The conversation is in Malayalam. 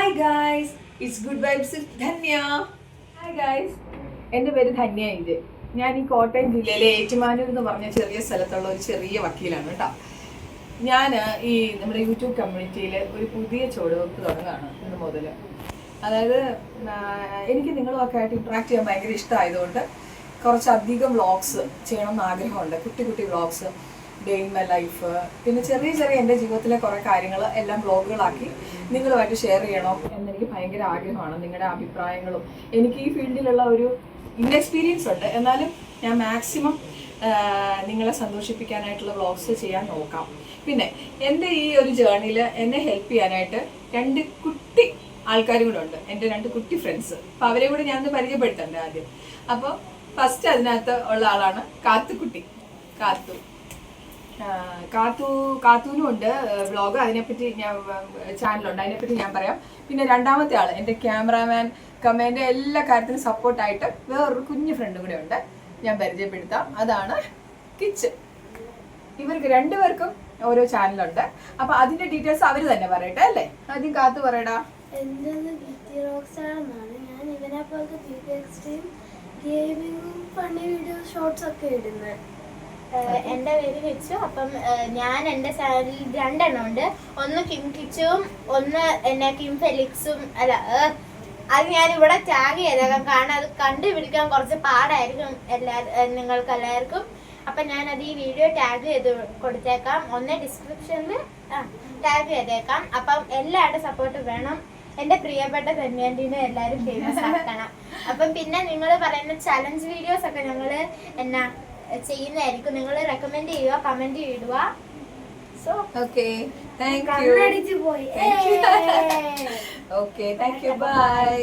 Hi guys, it's good vibes Dhanya. Hi guys, എൻ്റെ പേര് ധന്യ. ഞാൻ ഈ കോട്ടയം ജില്ലയിലെ ഏറ്റുമാനൂർ എന്ന് പറഞ്ഞ ചെറിയ സ്ഥലത്തുള്ള ഒരു ചെറിയ വക്കീലാണ് കേട്ടോ. ഞാൻ ഈ നമ്മുടെ യൂട്യൂബ് കമ്മ്യൂണിറ്റിയിൽ ഒരു പുതിയ ചുവടുവെപ്പ് തുടങ്ങുകയാണ് ഇന്ന് മുതൽ. അതായത് എനിക്ക് നിങ്ങളുമൊക്കെ ആയിട്ട് ഇൻട്രാക്ട് ചെയ്യാൻ ഭയങ്കര ഇഷ്ടമായതുകൊണ്ട് കുറച്ചധികം വ്ളോഗ്സ് ചെയ്യണമെന്ന് ആഗ്രഹമുണ്ട്. കുട്ടി കുട്ടി vlogs, day in my life, പിന്നെ ചെറിയ ചെറിയ എൻ്റെ ജീവിതത്തിലെ കുറേ കാര്യങ്ങൾ എല്ലാം വ്ളോഗുകളാക്കി നിങ്ങളുമായിട്ട് ഷെയർ ചെയ്യണം എന്നെനിക്ക് ഭയങ്കര ആഗ്രഹമാണ്. നിങ്ങളുടെ അഭിപ്രായങ്ങളും, എനിക്ക് ഈ ഫീൽഡിലുള്ള ഒരു ഇൻഎക്സ്പീരിയൻസ് ഉണ്ട്, എന്നാലും ഞാൻ മാക്സിമം നിങ്ങളെ സന്തോഷിപ്പിക്കാനായിട്ടുള്ള വ്ളോഗ്സ് ചെയ്യാൻ നോക്കാം. പിന്നെ എൻ്റെ ഈ ഒരു ജേർണിയിൽ എന്നെ ഹെൽപ്പ് ചെയ്യാനായിട്ട് രണ്ട് കുട്ടി ആൾക്കാരും കൂടെ ഉണ്ട്, എൻ്റെ രണ്ട് കുട്ടി ഫ്രണ്ട്സ്. അപ്പോൾ അവരെ കൂടെ ഞാനൊന്ന് പരിചയപ്പെടുത്തണ്ടേ ആദ്യം. അപ്പോൾ ഫസ്റ്റ് അതിനകത്ത് ഉള്ള ആളാണ് കാത്തുക്കുട്ടി. കാത്തൂനും ഉണ്ട് വ്ളോഗ്, അതിനെപ്പറ്റി ഞാൻ ചാനലുണ്ട്, അതിനെപ്പറ്റി ഞാൻ പറയാം. പിന്നെ രണ്ടാമത്തെ ആൾ എൻ്റെ ക്യാമറാമാൻ കമേൻ്റെ എല്ലാ കാര്യത്തിനും സപ്പോർട്ടായിട്ട് വേറൊരു കുഞ്ഞു ഫ്രണ്ടും കൂടെ ഉണ്ട്, ഞാൻ പരിചയപ്പെടുത്താം. അതാണ് കിച്ച്. ഇവർക്ക് രണ്ടുപേർക്കും ഓരോ ചാനലുണ്ട്. അപ്പോൾ അതിൻ്റെ ഡീറ്റെയിൽസ് അവർ തന്നെ പറയട്ടെ അല്ലേ? ആദ്യം കാത്തു പറയടാ. എൻ്റെ റോക്സാണെന്നാണ്. ഞാൻ ഇവനെ പോലത്തെ ബ്യൂട്ടി എക്സ്ട്രീം ഗെയിമിങ്ങും ഫണ്ണി വീഡിയോ ഷോർട്സ് ഒക്കെ ഇടുന്നത്. എൻ്റെ പേര് കിച്ചു. അപ്പം ഞാൻ എൻ്റെ ചാനലിൽ രണ്ടെണ്ണം ഉണ്ട്. ഒന്ന് കിം കിച്ചുവും ഒന്ന് എന്നെ കിം ഫെലിക്സും. അല്ല, അത് ഞാൻ ഇവിടെ ടാഗ് ചെയ്തേക്കാം, കാരണം അത് കണ്ടുപിടിക്കാൻ കുറച്ച് പാടായിരിക്കും നിങ്ങൾക്ക് എല്ലാവർക്കും. അപ്പം ഞാനത് ഈ വീഡിയോ ടാഗ് ചെയ്ത് കൊടുത്തേക്കാം, ഒന്ന് ഡിസ്ക്രിപ്ഷനിൽ ടാഗ് ചെയ്തേക്കാം. അപ്പം എല്ലാവരുടെ സപ്പോർട്ട് വേണം. എൻ്റെ പ്രിയപ്പെട്ട ധന്യാൻ്റിനെ എല്ലാവരും ഫേമസ് ആക്കണം. അപ്പം പിന്നെ നിങ്ങൾ പറയുന്ന ചലഞ്ച് വീഡിയോസ് ഒക്കെ ഞങ്ങൾ എന്നാ ചെയ്യുന്നതായിരിക്കും. നിങ്ങൾ റെക്കമെൻഡ് ചെയ്യുക, കമന്റ് ഇടുക. So okay, thank you. കണ്ണടിച്ച് പോയി. Okay, thank you, by.